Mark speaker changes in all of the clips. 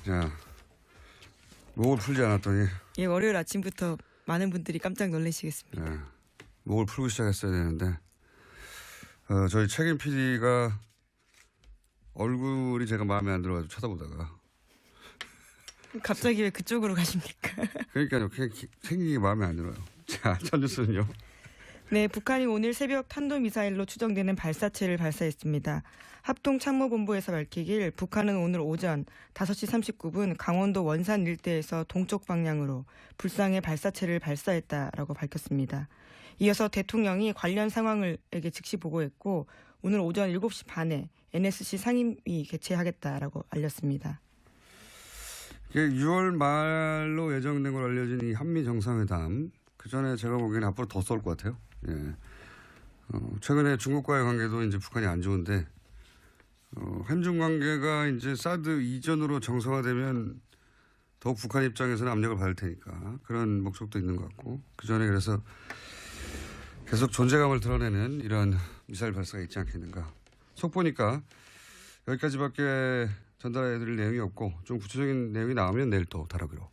Speaker 1: 자, 목을 풀지 않았더니.
Speaker 2: 예, 월요일 아침부터 많은 분들이 깜짝 놀라시겠습니다.
Speaker 1: 예, 목을 풀고 시작했어야 되는데, 저희 책임 PD가 얼굴이 제가 마음에 안 들어가지고 쳐다보다가.
Speaker 2: 갑자기 왜 그쪽으로 가십니까?
Speaker 1: 그러니까요. 생긴 게 마음에 안 들어요. 자, 첫 뉴스는요.
Speaker 2: 네, 북한이 오늘 새벽 탄도미사일로 추정되는 발사체를 발사했습니다. 합동참모본부에서 밝히길 북한은 오늘 오전 5시 39분 강원도 원산 일대에서 동쪽 방향으로 불상의 발사체를 발사했다라고 밝혔습니다. 이어서 대통령이 관련 상황을에게 즉시 보고했고 오늘 오전 7시 반에 NSC 상임위 개최하겠다라고 알렸습니다.
Speaker 1: 6월 말로 예정된 걸로 알려진 이 한미 정상회담. 그 전에 제가 보기에는 앞으로 더 쏠 것 같아요. 예. 최근에 중국과의 관계도 이제 북한이 안 좋은데, 한중 관계가 이제 사드 이전으로 정상화되면 더욱 북한 입장에서는 압력을 받을 테니까 그런 목적도 있는 것 같고, 그 전에 그래서 계속 존재감을 드러내는 이런 미사일 발사가 있지 않겠는가. 속 보니까 여기까지밖에 전달해 드릴 내용이 없고, 좀 구체적인 내용이 나오면 내일 또 다루기로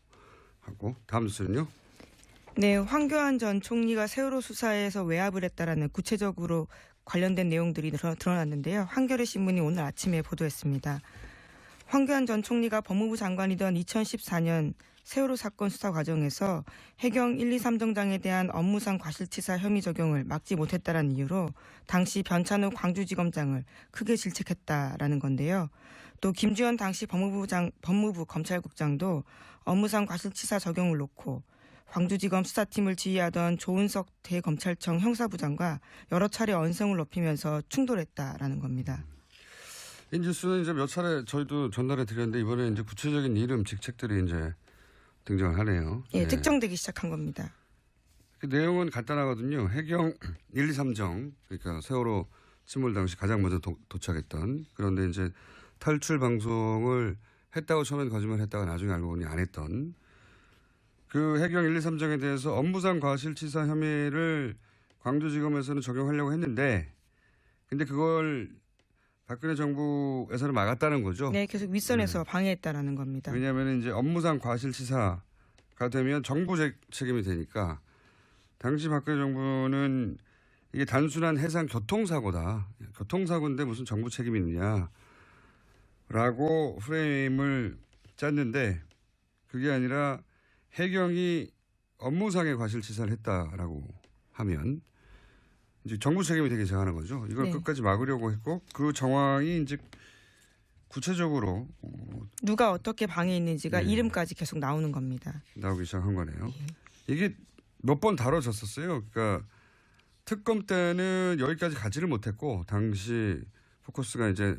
Speaker 1: 하고, 다음 뉴스는요.
Speaker 2: 네, 황교안 전 총리가 세월호 수사에서 외압을 했다라는 구체적으로 관련된 내용들이 드러났는데요. 한겨레 신문이 오늘 아침에 보도했습니다. 황교안 전 총리가 법무부 장관이던 2014년 세월호 사건 수사 과정에서 해경 1, 2, 3정장에 대한 업무상 과실치사 혐의 적용을 막지 못했다는 이유로 당시 변찬우 광주지검장을 크게 질책했다라는 건데요. 또 김주현 당시 법무부 검찰국장도 업무상 과실치사 적용을 놓고 광주지검 수사팀을 지휘하던 조은석 대검찰청 형사부장과 여러 차례 언성을 높이면서 충돌했다라는 겁니다.
Speaker 1: 이 뉴스는 이제 몇 차례 저희도 전달해 드렸는데 이번에 이제 구체적인 이름, 직책들이 이제 등장을 하네요.
Speaker 2: 예,
Speaker 1: 네.
Speaker 2: 특정되기 시작한 겁니다.
Speaker 1: 그 내용은 간단하거든요. 해경 1, 2, 3정, 그러니까 세월호 침몰 당시 가장 먼저 도착했던, 그런데 이제 탈출 방송을 했다고 처음엔 거짓말했다가 나중에 알고 보니 안 했던 그 해경 1, 2, 3정에 대해서 업무상 과실치사 혐의를 광주지검에서는 적용하려고 했는데, 근데 그걸 박근혜 정부에서는 막았다는 거죠.
Speaker 2: 네, 계속 윗선에서 방해했다라는 겁니다.
Speaker 1: 왜냐하면 이제 업무상 과실치사가 되면 정부 책임이 되니까, 당시 박근혜 정부는 이게 단순한 해상 교통사고다. 교통사고인데 무슨 정부 책임이 있느냐라고 프레임을 짰는데, 그게 아니라 해경이 업무상의 과실치사를 했다라고 하면 이제 정부 책임이 되기 시작하는 거죠. 이걸
Speaker 2: 네.
Speaker 1: 끝까지 막으려고 했고, 그 정황이 이제 구체적으로
Speaker 2: 누가 어떻게 방해했는지가
Speaker 1: 네.
Speaker 2: 이름까지 계속 나오는 겁니다.
Speaker 1: 나오기 시작한 거네요.
Speaker 2: 예.
Speaker 1: 이게 몇 번 다뤄졌었어요. 그러니까 특검 때는 여기까지 가지를 못했고, 당시 포커스가 이제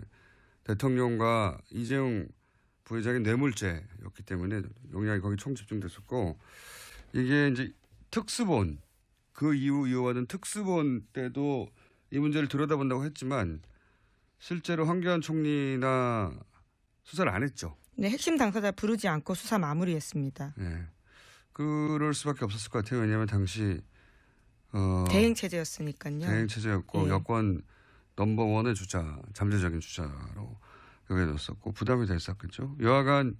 Speaker 1: 대통령과 이재용 부회장의 뇌물죄였기 때문에 용량이 거기 총 집중됐었고, 이게 이제 특수본, 그 이후 이어가던 특수본 때도 이 문제를 들여다본다고 했지만 실제로 황교안 총리나 수사를 안 했죠.
Speaker 2: 네, 핵심 당사자 부르지 않고 수사 마무리했습니다.
Speaker 1: 네. 그럴 수밖에 없었을 것 같아요. 왜냐하면 당시
Speaker 2: 대행 체제였으니까요.
Speaker 1: 대행 체제였고,
Speaker 2: 예.
Speaker 1: 여권 넘버원의 주자, 잠재적인 주자로 여겨졌었고 부담이 됐었겠죠. 여하간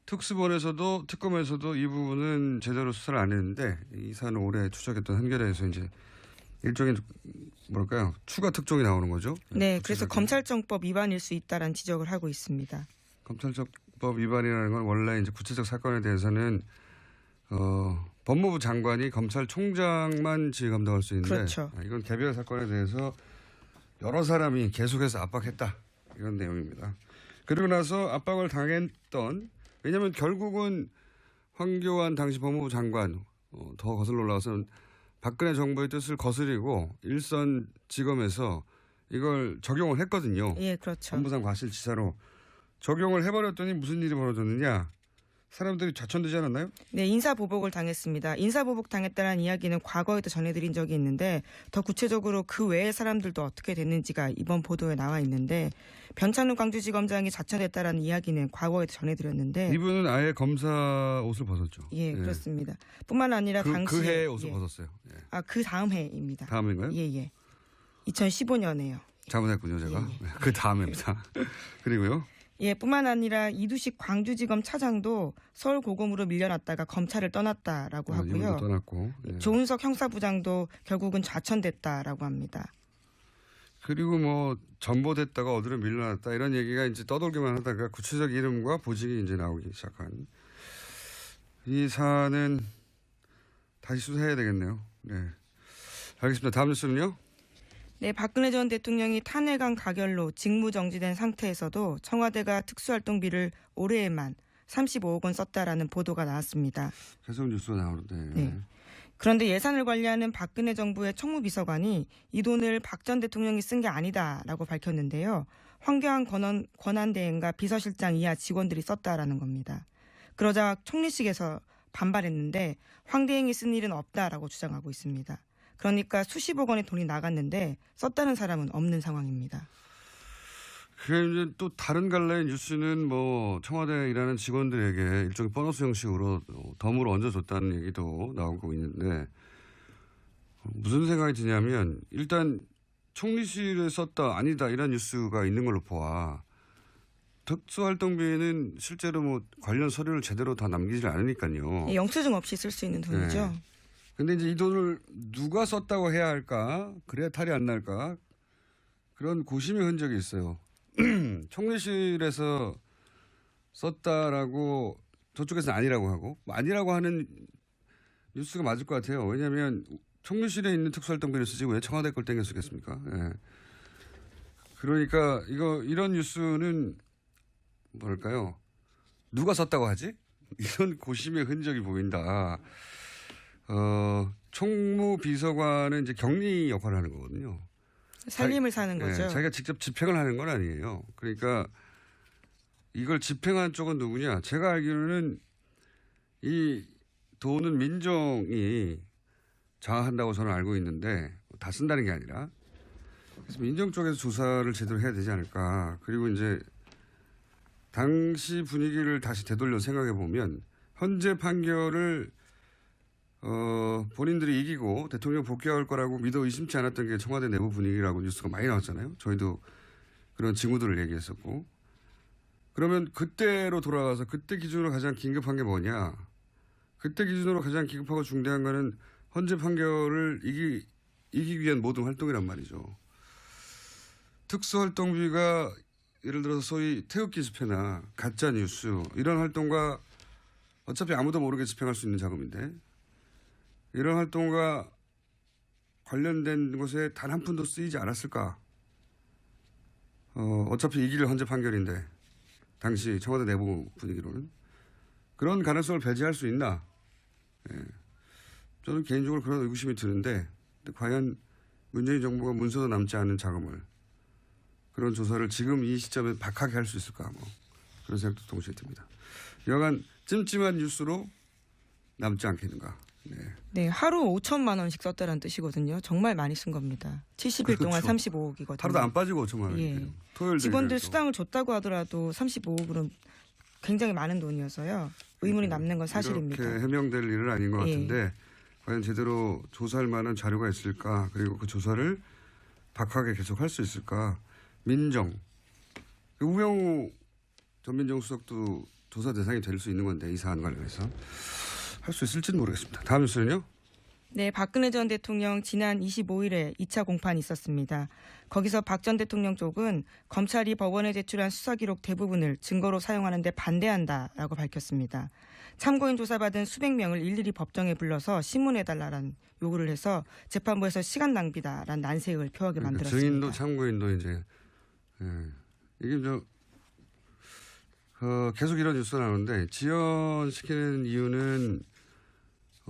Speaker 1: 특수본에서도 특검에서도 이 부분은 제대로 수사를 안 했는데, 이 사안을 오래 추적했던 한겨레에서 이제 일종의 뭐랄까요, 추가 특종이 나오는 거죠.
Speaker 2: 네, 그래서 검찰청법 위반일 수 있다라는 지적을 하고 있습니다.
Speaker 1: 검찰청법 위반이라는 건 원래 이제 구체적 사건에 대해서는 법무부 장관이 검찰총장만 지휘 감독할 수 있는데,
Speaker 2: 그렇죠.
Speaker 1: 이건 개별 사건에 대해서 여러 사람이 계속해서 압박했다, 이런 내용입니다. 그리고 나서 압박을 당했던, 왜냐하면 결국은 황교안 당시 법무부 장관, 더 거슬러 올라가서는 박근혜 정부의 뜻을 거스리고 일선 지검에서 이걸 적용을 했거든요.
Speaker 2: 예, 그렇죠.
Speaker 1: 업무상 과실치사로 적용을 해버렸더니 무슨 일이 벌어졌느냐. 사람들이 좌천되지 않았나요?
Speaker 2: 네, 인사보복을 당했습니다. 인사보복 당했다는 이야기는 과거에도 전해드린 적이 있는데, 더 구체적으로 그 외의 사람들도 어떻게 됐는지가 이번 보도에 나와 있는데, 변찬우 광주지검장이 좌천됐다라는 이야기는 과거에도 전해드렸는데,
Speaker 1: 이분은 아예 검사 옷을 벗었죠.
Speaker 2: 예, 그렇습니다. 뿐만 아니라 당시
Speaker 1: 그 해에 옷을 벗었어요. 예.
Speaker 2: 그 다음 해입니다.
Speaker 1: 다음인가요?
Speaker 2: 예. 2015년에요.
Speaker 1: 잘못했군요, 제가. 그 다음입니다. 그리고요.
Speaker 2: 예, 뿐만 아니라 이두식 광주지검 차장도 서울고검으로 밀려났다가 검찰을 떠났다라고 하고요.
Speaker 1: 이분도 떠났고. 예.
Speaker 2: 조은석 형사부장도 결국은 좌천됐다라고 합니다.
Speaker 1: 그리고 뭐 전보됐다가 어디로 밀려났다 이런 얘기가 이제 떠돌기만 하다가 구체적 이름과 보직이 이제 나오기 시작한 이 사안은 다시 수사해야 되겠네요. 네. 알겠습니다. 다음 뉴스는요.
Speaker 2: 네, 박근혜 전 대통령이 탄핵안 가결로 직무정지된 상태에서도 청와대가 특수활동비를 올해에만 35억 원 썼다라는 보도가 나왔습니다.
Speaker 1: 계속 뉴스가 나오는데.
Speaker 2: 네. 그런데 예산을 관리하는 박근혜 정부의 총무비서관이 이 돈을 박 전 대통령이 쓴 게 아니다라고 밝혔는데요. 황교안 권한대행과 비서실장 이하 직원들이 썼다라는 겁니다. 그러자 총리실에서 반발했는데 황 대행이 쓴 일은 없다라고 주장하고 있습니다. 그러니까 수십억 원의 돈이 나갔는데 썼다는 사람은 없는 상황입니다.
Speaker 1: 그게 이제 또 다른 갈래의 뉴스는 뭐 청와대에 일하는 직원들에게 일종의 보너스 형식으로 덤으로 얹어줬다는 얘기도 나오고 있는데 무슨 생각이 드냐면 일단 총리실에 썼다 아니다 이런 뉴스가 있는 걸로 보아 특수활동비는 실제로 뭐 관련 서류를 제대로 다 남기질 않으니까요.
Speaker 2: 영수증 없이 쓸 수 있는 돈이죠.
Speaker 1: 네. 근데 이제 이 돈을 누가 썼다고 해야 할까? 그래야 탈이 안 날까? 그런 고심의 흔적이 있어요. 총리실에서 썼다라고 저쪽에서는 아니라고 하고 아니라고 하는 뉴스가 맞을 것 같아요. 왜냐하면 총리실에 있는 특수활동비를 쓰지 왜 청와대 걸 땡겨 쓰겠습니까? 예. 그러니까 이런 뉴스는 뭐랄까요? 누가 썼다고 하지? 이런 고심의 흔적이 보인다. 총무비서관은 이제 격리 역할을 하는 거거든요.
Speaker 2: 살림을 사는 거죠.
Speaker 1: 네, 자기가 직접 집행을 하는 건 아니에요. 그러니까 이걸 집행한 쪽은 누구냐? 제가 알기로는 이 돈은 민정이 장악한다고 저는 알고 있는데 다 쓴다는 게 아니라 그래서 민정 쪽에서 조사를 제대로 해야 되지 않을까. 그리고 이제 당시 분위기를 다시 되돌려 생각해 보면 현재 판결을 본인들이 이기고 대통령 복귀할 거라고 믿어 의심치 않았던 게 청와대 내부 분위기라고 뉴스가 많이 나왔잖아요. 저희도 그런 징후들을 얘기했었고. 그러면 그때로 돌아가서 그때 기준으로 가장 긴급한 게 뭐냐. 그때 기준으로 가장 긴급하고 중대한 거는 현재 판결을 이기기 위한 모든 활동이란 말이죠. 특수활동비가 예를 들어서 소위 태극기 집회나 가짜뉴스 이런 활동과 어차피 아무도 모르게 집행할 수 있는 자금인데 이런 활동과 관련된 곳에 단 한 푼도 쓰이지 않았을까? 어차피 이길 헌재 판결인데 당시 청와대 내부 분위기로는 그런 가능성을 배제할 수 있나? 예. 저는 개인적으로 그런 의구심이 드는데 과연 문재인 정부가 문서도 남지 않은 자금을 그런 조사를 지금 이 시점에 박하게 할 수 있을까? 뭐 그런 생각도 동시에 듭니다. 여간 찜찜한 뉴스로 남지 않겠는가? 네.
Speaker 2: 네, 하루 5천만 원씩 썼다는 뜻이거든요. 정말 많이 쓴 겁니다. 70일 동안
Speaker 1: 그렇죠.
Speaker 2: 35억이거든요.
Speaker 1: 하루도 안 빠지고 5천만 원.
Speaker 2: 예.
Speaker 1: 토요일
Speaker 2: 직원들 수당을 줬다고 하더라도 35억은 굉장히 많은 돈이어서요. 의문이 남는 건 사실입니다.
Speaker 1: 이렇게 해명될 일은 아닌 것
Speaker 2: 예.
Speaker 1: 같은데 과연 제대로 조사할 만한 자료가 있을까? 그리고 그 조사를 박하게 계속 할 수 있을까? 민정. 우병우 전 민정수석도 조사 대상이 될 수 있는 건데 이 사안 관련해서 할 수 있을지는 모르겠습니다. 다음 뉴스는요?
Speaker 2: 네, 박근혜 전 대통령 지난 25일에 2차 공판이 있었습니다. 거기서 박 전 대통령 쪽은 검찰이 법원에 제출한 수사 기록 대부분을 증거로 사용하는 데 반대한다라고 밝혔습니다. 참고인 조사받은 수백 명을 일일이 법정에 불러서 신문해달라는 요구를 해서 재판부에서 시간 낭비다라는 난색을 표하게 만들었습니다.
Speaker 1: 증인도 참고인도 이제 이게 계속 이런 뉴스가 나오는데 지연시키는 이유는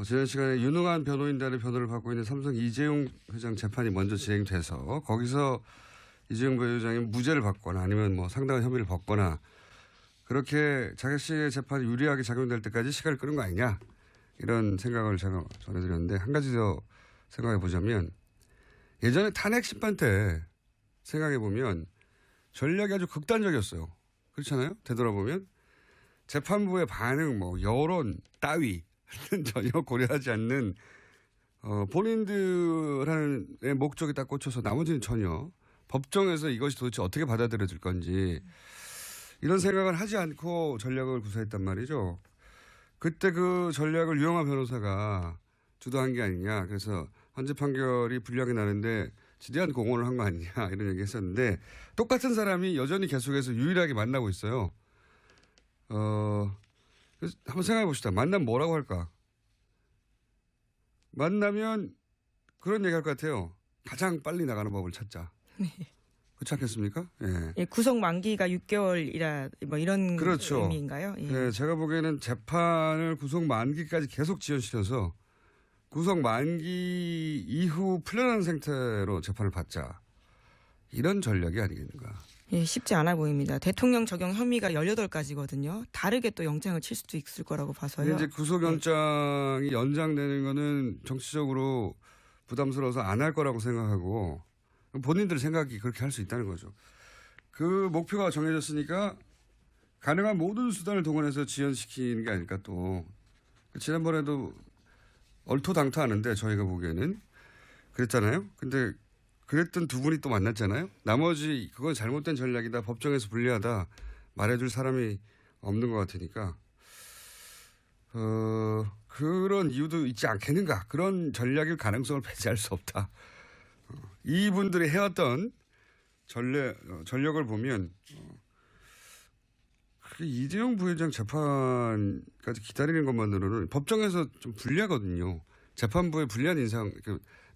Speaker 1: 지난 시간에 유능한 변호인단의 변호를 받고 있는 삼성 이재용 회장 재판이 먼저 진행돼서 거기서 이재용 부회장이 무죄를 받거나 아니면 뭐 상당한 혐의를 벗거나 그렇게 자객식의 재판이 유리하게 작용될 때까지 시간을 끄는 거 아니냐 이런 생각을 제가 전해드렸는데 한 가지 더 생각해 보자면 예전에 탄핵 심판 때 생각해 보면 전략이 아주 극단적이었어요. 그렇잖아요. 되돌아보면 재판부의 반응 뭐 여론 따위 전혀 고려하지 않는 본인들의 목적에 딱 꽂혀서 나머지는 전혀 법정에서 이것이 도대체 어떻게 받아들여질 건지 이런 생각을 하지 않고 전략을 구사했단 말이죠. 그때 그 전략을 유영하 변호사가 주도한 게 아니냐. 그래서 헌재 판결이 불리하게 나는데 지대한 공헌을 한 거 아니냐 이런 얘기 했었는데 똑같은 사람이 여전히 계속해서 유일하게 만나고 있어요. 그래서 한번 생각해 봅시다. 만나면 뭐라고 할까? 만나면 그런 얘기 할 것 같아요. 가장 빨리 나가는 법을 찾자.
Speaker 2: 네.
Speaker 1: 그렇지 않겠습니까? 예.
Speaker 2: 예, 구속 만기가 6개월이라 뭐 이런
Speaker 1: 그렇죠.
Speaker 2: 의미인가요? 예.
Speaker 1: 네, 제가 보기에는 재판을 구속 만기까지 계속 지연시켜서 구속 만기 이후 풀려난 상태로 재판을 받자. 이런 전략이 아니겠는가.
Speaker 2: 예, 쉽지 않아 보입니다. 대통령 적용 혐의가 18가지거든요. 다르게 또 영장을 칠 수도 있을 거라고 봐서요.
Speaker 1: 이제 구속영장이 연장되는 거는 정치적으로 부담스러워서 안 할 거라고 생각하고 본인들 생각이 그렇게 할 수 있다는 거죠. 그 목표가 정해졌으니까 가능한 모든 수단을 동원해서 지연시키는 게 아닐까 또. 지난번에도 얼토당토하는데 저희가 보기에는 그랬잖아요. 근데 그랬던 두 분이 또 만났잖아요. 나머지 그건 잘못된 전략이다. 법정에서 불리하다. 말해줄 사람이 없는 것 같으니까. 그런 이유도 있지 않겠는가. 그런 전략일 가능성을 배제할 수 없다. 이분들이 해왔던 전력을 보면 이재용 부회장 재판까지 기다리는 것만으로는 법정에서 좀 불리하거든요. 재판부에 불리한 인상,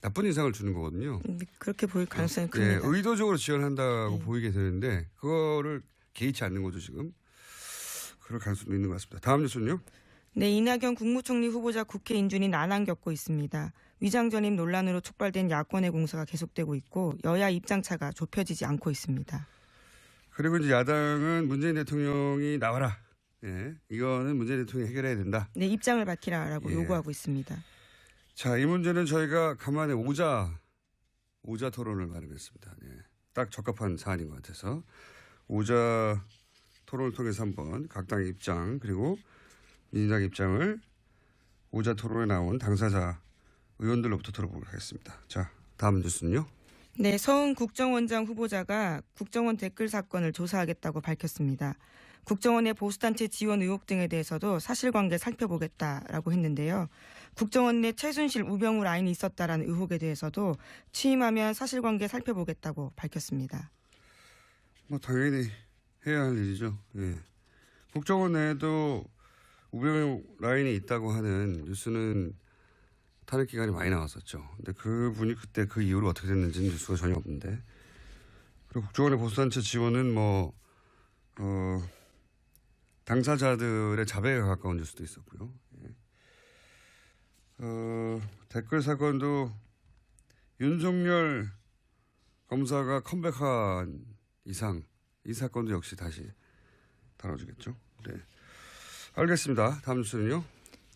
Speaker 1: 나쁜 인상을 주는 거거든요.
Speaker 2: 그렇게 보일 가능성이
Speaker 1: 예,
Speaker 2: 큽니다.
Speaker 1: 의도적으로 지원한다고 보이게 되는데 그거를 개의치 않는 거죠 지금. 그럴 가능성도 있는 것 같습니다. 다음 뉴스는요.
Speaker 2: 네, 이낙연 국무총리 후보자 국회 인준이 난항 겪고 있습니다. 위장 전입 논란으로 촉발된 야권의 공세가 계속되고 있고 여야 입장차가 좁혀지지 않고 있습니다.
Speaker 1: 그리고 이제 야당은 문재인 대통령이 나와라. 예, 이거는 문재인 대통령이 해결해야 된다.
Speaker 2: 네, 입장을 밝히라라고
Speaker 1: 예.
Speaker 2: 요구하고 있습니다.
Speaker 1: 자, 이 문제는 저희가 간만에 오자 토론을 마련했습니다. 예, 딱 적합한 사안인 것 같아서 오자 토론을 통해서 한번 각 당의 입장 그리고 민주당 입장을 오자 토론에 나온 당사자 의원들로부터 들어보도록 하겠습니다. 자, 다음 뉴스는요.
Speaker 2: 네, 서훈 국정원장 후보자가 국정원 댓글 사건을 조사하겠다고 밝혔습니다. 국정원의 보수단체 지원 의혹 등에 대해서도 사실관계 살펴보겠다라고 했는데요. 국정원 내 최순실 우병우 라인이 있었다라는 의혹에 대해서도 취임하면 사실관계 살펴보겠다고 밝혔습니다.
Speaker 1: 뭐 당연히 해야 할 일이죠. 예. 국정원 내에도 우병우 라인이 있다고 하는 뉴스는 탄핵 기간이 많이 나왔었죠. 근데 그분이 그때 그 이후로 어떻게 됐는지는 뉴스가 전혀 없는데. 그리고 국정원의 보수단체 지원은 당사자들의 자백에 가까운 뉴스도 있었고요. 예. 댓글 사건도 윤석열 검사가 컴백한 이상 이 사건도 역시 다시 다뤄주겠죠. 네. 알겠습니다. 다음 뉴스는요.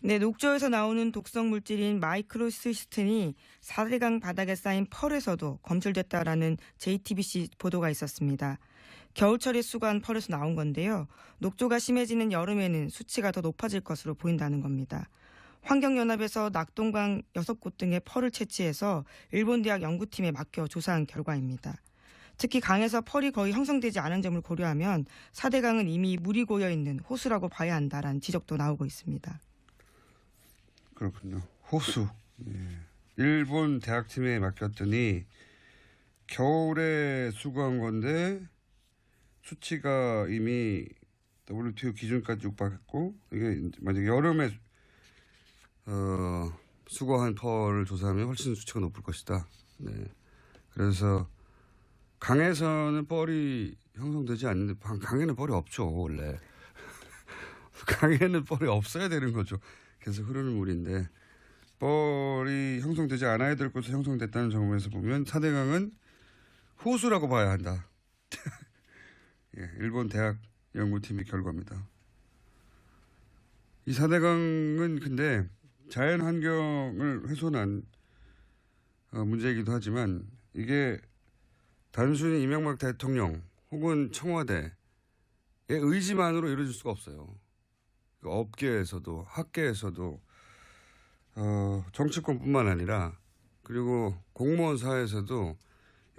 Speaker 2: 네, 녹조에서 나오는 독성 물질인 마이크로시스틴이 4대강 바닥에 쌓인 펄에서도 검출됐다라는 JTBC 보도가 있었습니다. 겨울철에 수거한 펄에서 나온 건데요. 녹조가 심해지는 여름에는 수치가 더 높아질 것으로 보인다는 겁니다. 환경연합에서 낙동강 6곳 등의 펄을 채취해서 일본 대학 연구팀에 맡겨 조사한 결과입니다. 특히 강에서 펄이 거의 형성되지 않은 점을 고려하면 4대강은 이미 물이 고여있는 호수라고 봐야 한다라는 지적도 나오고 있습니다.
Speaker 1: 그렇군요. 호수. 예. 일본 대학팀에 맡겼더니 겨울에 수거한 건데 수치가 이미 WTO 기준까지 육박했고 이게 만약에 여름에 수거한 펄을 조사하면 훨씬 수치가 높을 것이다. 네. 그래서 강에서는 펄이 형성되지 않는데 강에는 펄이 없죠 원래. 강에는 펄이 없어야 되는 거죠. 계속 흐르는 물인데 뻘이 형성되지 않아야 될 곳에 형성됐다는 점에서 보면 4대강은 호수라고 봐야 한다. 예, 일본 대학 연구팀의 결과입니다. 이 4대강은 근데 자연 환경을 훼손한 문제이기도 하지만 이게 단순히 이명박 대통령 혹은 청와대의 의지만으로 이루어질 수가 없어요. 업계에서도 학계에서도 정치권뿐만 아니라 그리고 공무원 사회에서도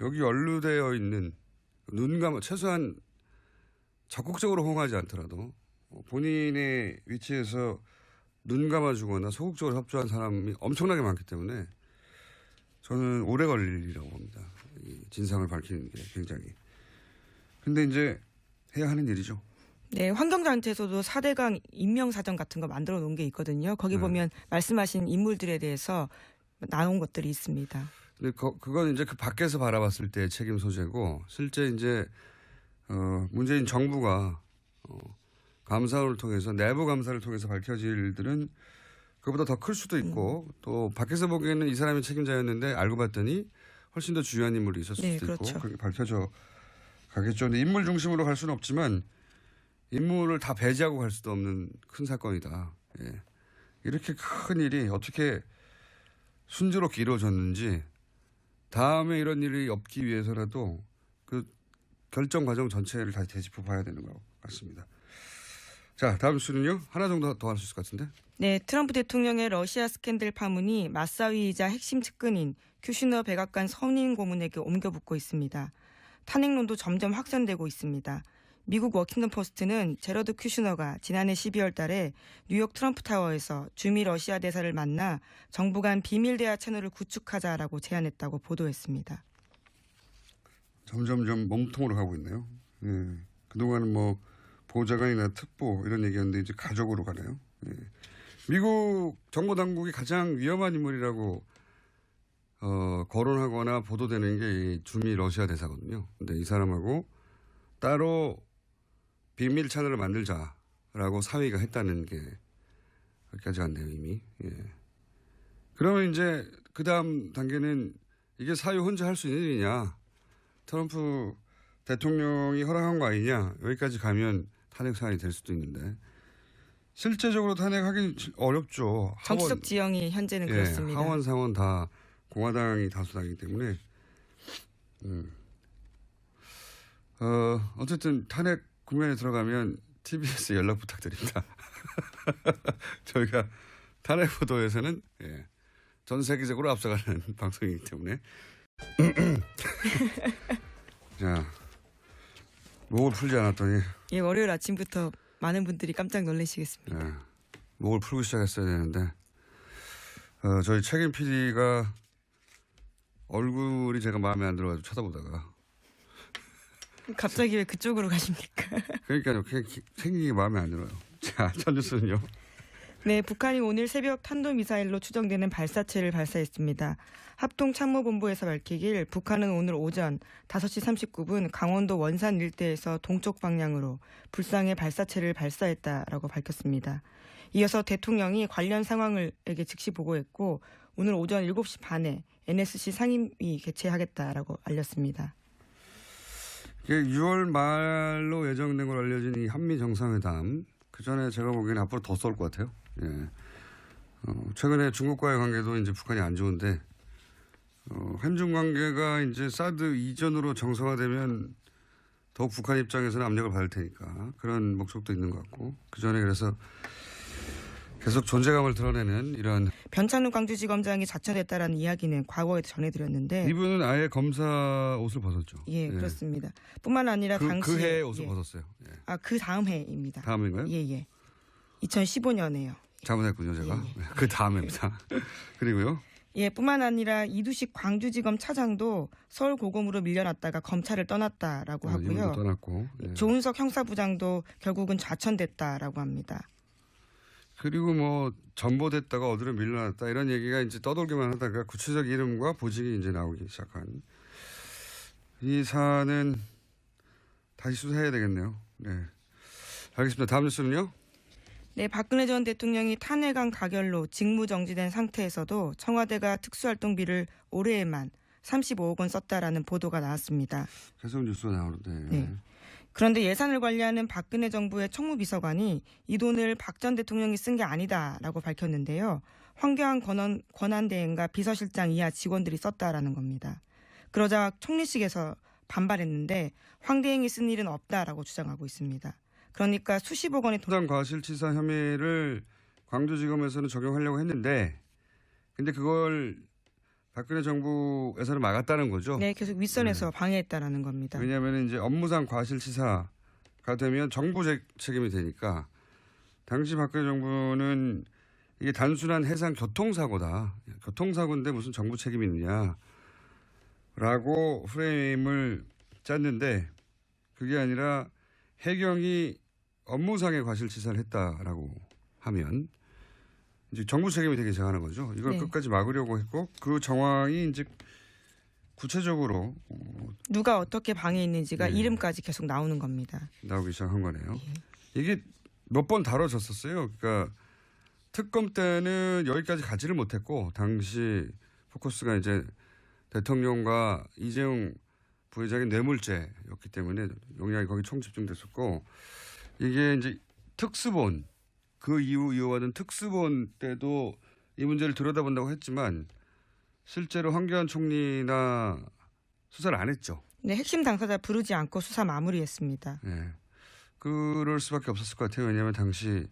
Speaker 1: 여기 연루되어 있는 눈 감아 최소한 적극적으로 호응하지 않더라도 본인의 위치에서 눈 감아주거나 소극적으로 협조한 사람이 엄청나게 많기 때문에 저는 오래 걸릴 일이라고 봅니다. 이 진상을 밝히는 게 굉장히. 근데 이제 해야 하는 일이죠.
Speaker 2: 네, 환경단체에서도 4대강 임명사전 같은 거 만들어 놓은 게 있거든요. 거기 보면 말씀하신 인물들에 대해서 나온 것들이 있습니다.
Speaker 1: 근데 그건 이제 그 밖에서 바라봤을 때 책임 소재고 실제 이제 문재인 정부가 감사를 통해서 내부 감사를 통해서 밝혀질 일들은 그보다 더 클 수도 있고 또 밖에서 보기에는 이 사람이 책임자였는데 알고 봤더니 훨씬 더 중요한 인물이 있었을
Speaker 2: 네,
Speaker 1: 수도
Speaker 2: 그렇죠.
Speaker 1: 있고 그렇게 밝혀져 가겠죠. 근데 인물 중심으로 갈 수는 없지만 인물을 다 배제하고 갈 수도 없는 큰 사건이다. 예. 이렇게 큰 일이 어떻게 순조롭게 이루어졌는지 다음에 이런 일이 없기 위해서라도 그 결정 과정 전체를 다시 되짚어 봐야 되는 것 같습니다. 자, 다음 수는요. 하나 정도 더 할 수 있을 것 같은데.
Speaker 2: 네, 트럼프 대통령의 러시아 스캔들 파문이 맞사위이자 핵심 측근인 큐시너 백악관 선임 고문에게 옮겨붙고 있습니다. 탄핵론도 점점 확산되고 있습니다. 미국 워킹턴 포스트는 제러드 큐시너가 지난해 12월 달에 뉴욕 트럼프 타워에서 주미 러시아 대사를 만나 정부 간 비밀 대화 채널을 구축하자라고 제안했다고 보도했습니다.
Speaker 1: 점점점 몸통으로 가고 있네요. 예. 그동안은 뭐 보좌관이나 특보 이런 얘기였는데 이제 가족으로 가네요. 예. 미국 정보 당국이 가장 위험한 인물이라고 거론하거나 보도되는 게 이 주미 러시아 대사거든요. 근데 이 사람하고 따로 비밀 채널을 만들자라고 사위가 했다는 게 여기까지 갔네요, 이미. 예. 그러면 이제 그 다음 단계는 이게 사위 혼자 할 수 있는 일이냐. 트럼프 대통령이 허락한 거 아니냐. 여기까지 가면 탄핵 사안이 될 수도 있는데 실제적으로 탄핵하기 어렵죠.
Speaker 2: 정치적 지형이 현재는 그렇습니다.
Speaker 1: 하원, 상원 다 공화당이 다수당이기 때문에 어쨌든 탄핵 국면에 들어가면 TBS 연락 부탁드립니다. 저희가 탄핵 보도에서는 전 세계적으로 앞서가는 방송이기 때문에 자, 목을 풀지 않았더니
Speaker 2: 예, 월요일 아침부터 많은 분들이 깜짝 놀라시겠습니다.
Speaker 1: 목을 풀고 시작했어야 되는데 저희 책임 PD가 얼굴이 제가 마음에 안 들어가지고 쳐다보다가
Speaker 2: 갑자기 왜 그쪽으로 가십니까?
Speaker 1: 그러니까요. 생긴 게 마음에 안 들어요. 자, 첫 뉴스는요.
Speaker 2: 네, 북한이 오늘 새벽 탄도미사일로 추정되는 발사체를 발사했습니다. 합동참모본부에서 밝히길 북한은 오늘 오전 5시 39분 강원도 원산 일대에서 동쪽 방향으로 불상의 발사체를 발사했다라고 밝혔습니다. 이어서 대통령이 관련 상황을에게 즉시 보고했고 오늘 오전 7시 반에 NSC 상임위 개최하겠다라고 알렸습니다.
Speaker 1: 6월 말로 예정된 걸로 알려진 이 한미 정상회담. 그 전에 제가 보기에는 앞으로 더 쏠 것 같아요. 예. 최근에 중국과의 관계도 이제 북한이 안 좋은데, 한중 관계가 이제 사드 이전으로 정상화되면 더욱 북한 입장에서는 압력을 받을 테니까 그런 목적도 있는 것 같고, 그 전에 그래서 계속 존재감을 드러내는 이런.
Speaker 2: 변찬욱 광주지검장이 자처됐다라는 이야기는 과거에 전해드렸는데.
Speaker 1: 이분은 아예 검사 옷을 벗었죠.
Speaker 2: 예, 그렇습니다. 뿐만 아니라 당시에.
Speaker 1: 그 해에 옷을 벗었어요. 예.
Speaker 2: 그 다음 해입니다.
Speaker 1: 다음인가요?
Speaker 2: 예. 2015년에요.
Speaker 1: 잘못했군요, 제가. 예. 그 다음입니다. 그리고요.
Speaker 2: 예, 뿐만 아니라 이두식 광주지검 차장도 서울고검으로 밀려났다가 검찰을 떠났다라고 하고요.
Speaker 1: 떠났고. 예.
Speaker 2: 조은석 형사부장도 결국은 좌천됐다라고 합니다.
Speaker 1: 그리고 뭐 전보됐다가 어디로 밀려났다 이런 얘기가 이제 떠돌기만 하다가 구체적 이름과 보직이 이제 나오기 시작한 이 사안은 다시 수사해야 되겠네요. 네, 알겠습니다. 다음 뉴스는요.
Speaker 2: 네, 박근혜 전 대통령이 탄핵안 가결로 직무정지된 상태에서도 청와대가 특수활동비를 올해에만 35억 원 썼다라는 보도가 나왔습니다.
Speaker 1: 계속 뉴스가 나오는데.
Speaker 2: 네. 그런데 예산을 관리하는 박근혜 정부의 청무비서관이 이 돈을 박 전 대통령이 쓴 게 아니다라고 밝혔는데요. 황교안 권한대행과 비서실장 이하 직원들이 썼다라는 겁니다. 그러자 총리실에서 반발했는데 황 대행이 쓴 일은 없다라고 주장하고 있습니다. 그러니까 수십억 원의
Speaker 1: 부당 과실치사 혐의를 광주지검에서는 적용하려고 했는데 근데 그걸 박근혜 정부에서는 막았다는 거죠.
Speaker 2: 네, 계속 윗선에서 방해했다라는 겁니다.
Speaker 1: 왜냐하면 이제 업무상 과실치사가 되면 정부 책임이 되니까 당시 박근혜 정부는 이게 단순한 해상 교통사고다. 교통사고인데 무슨 정부 책임이 있느냐라고 프레임을 짰는데 그게 아니라 해경이 업무상의 과실치사를 했다라고 하면 이제 정부 책임이 되기 시작하는 거죠. 이걸
Speaker 2: 네.
Speaker 1: 끝까지 막으려고 했고 그 정황이 이제 구체적으로
Speaker 2: 누가 어떻게 방해했는지가
Speaker 1: 네.
Speaker 2: 이름까지 계속 나오는 겁니다.
Speaker 1: 나오기 시작한 거네요. 이게 몇 번 다뤄졌었어요. 그러니까 특검 때는 여기까지 가지를 못했고 당시 포커스가 이제 대통령과 이재용 부회장의 뇌물죄였기 때문에 용량이 거기 총 집중됐었고 이게 이제 특수본 그 이후 이어받은 특수본 때도 이 문제를 들여다본다고 했지만 실제로 황교안 총리나 수사를 안 했죠.
Speaker 2: 네, 핵심 당사자 부르지 않고 수사 마무리했습니다.
Speaker 1: 네. 그럴 수밖에 없었을 것 같아요. 왜냐하면 당시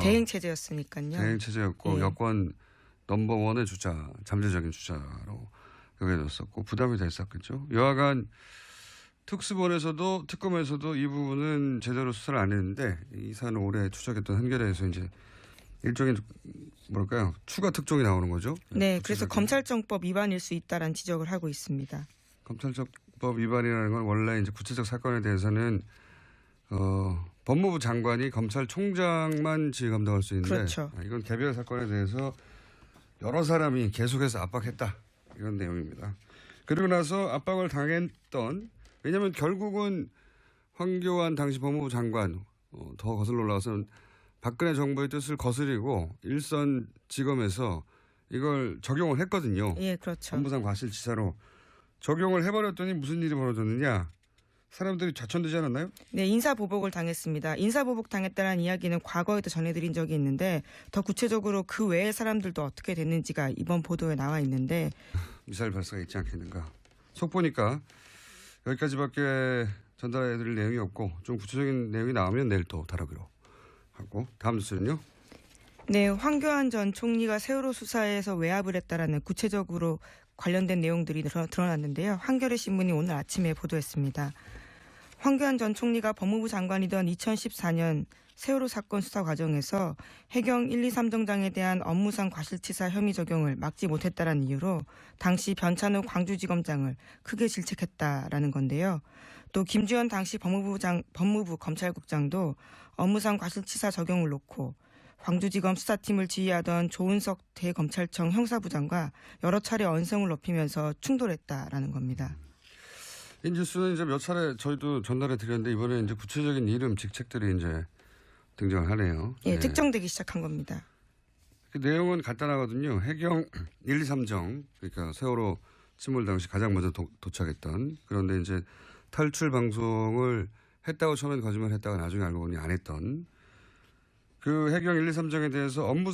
Speaker 2: 대행 체제였으니까요.
Speaker 1: 대행 체제였고
Speaker 2: 예.
Speaker 1: 여권 넘버원의 주자, 잠재적인 주자로 여겨졌었고 부담이 됐었겠죠. 여하간 특수본에서도 특검에서도 이 부분은 제대로 수사를 안 했는데 이 사안을 오래 추적했던 한겨레에서 이제 일종의 뭐랄까요 추가 특종이 나오는 거죠.
Speaker 2: 네, 그래서 검찰청법 위반일 수 있다라는 지적을 하고 있습니다.
Speaker 1: 검찰청법 위반이라는 건 원래 이제 구체적 사건에 대해서는 법무부 장관이 검찰총장만 지휘 감독할 수 있는데
Speaker 2: 그렇죠.
Speaker 1: 이건 개별 사건에 대해서 여러 사람이 계속해서 압박했다 이런 내용입니다. 그리고 나서 압박을 당했던 왜냐하면 결국은 황교안 당시 법무부 장관 더 거슬러 올라가서는 박근혜 정부의 뜻을 거스리고 일선 지검에서 이걸 적용을 했거든요.
Speaker 2: 예, 그렇죠.
Speaker 1: 업무상 과실치사로 적용을 해버렸더니 무슨 일이 벌어졌느냐. 사람들이 좌천되지 않았나요?
Speaker 2: 네, 인사보복을 당했습니다. 인사보복 당했다는 이야기는 과거에도 전해드린 적이 있는데 더 구체적으로 그 외의 사람들도 어떻게 됐는지가 이번 보도에 나와 있는데
Speaker 1: 미사일 발사가 있지 않겠는가. 속 보니까 여기까지밖에 전달해드릴 내용이 없고 좀 구체적인 내용이 나오면 내일 또 다루기로 하고 다음 뉴스는요.
Speaker 2: 네, 황교안 전 총리가 세월호 수사에서 외압을 했다라는 구체적으로 관련된 내용들이 드러났는데요. 한겨레 신문이 오늘 아침에 보도했습니다. 황교안 전 총리가 법무부 장관이던 2014년 세월호 사건 수사 과정에서 해경 1, 2, 3정장에 대한 업무상 과실치사 혐의 적용을 막지 못했다는 이유로 당시 변찬욱 광주지검장을 크게 질책했다라는 건데요. 또 김주현 당시 법무부 검찰국장도 업무상 과실치사 적용을 놓고 광주지검 수사팀을 지휘하던 조은석 대검찰청 형사부장과 여러 차례 언성을 높이면서 충돌했다라는 겁니다.
Speaker 1: 이 뉴스는 이제 몇 차례 저희도 전달해 드렸는데 이번에 이제 구체적인 이름, 직책들이 이제 등장을 하네요.
Speaker 2: 예,
Speaker 1: 네.
Speaker 2: 특정되기 시작한 겁니다.
Speaker 1: 그 내용은 간단하거든요. 해경 1, 2, 3정 그러니까 세월호 침몰 당시 가장 먼저 도착했던 그런데 이제 탈출 방송을 했다고 처음엔 거짓말 했다가 나중에 알고 보니 안 했던 그 해경 1, 2, 3정에 대해서 업무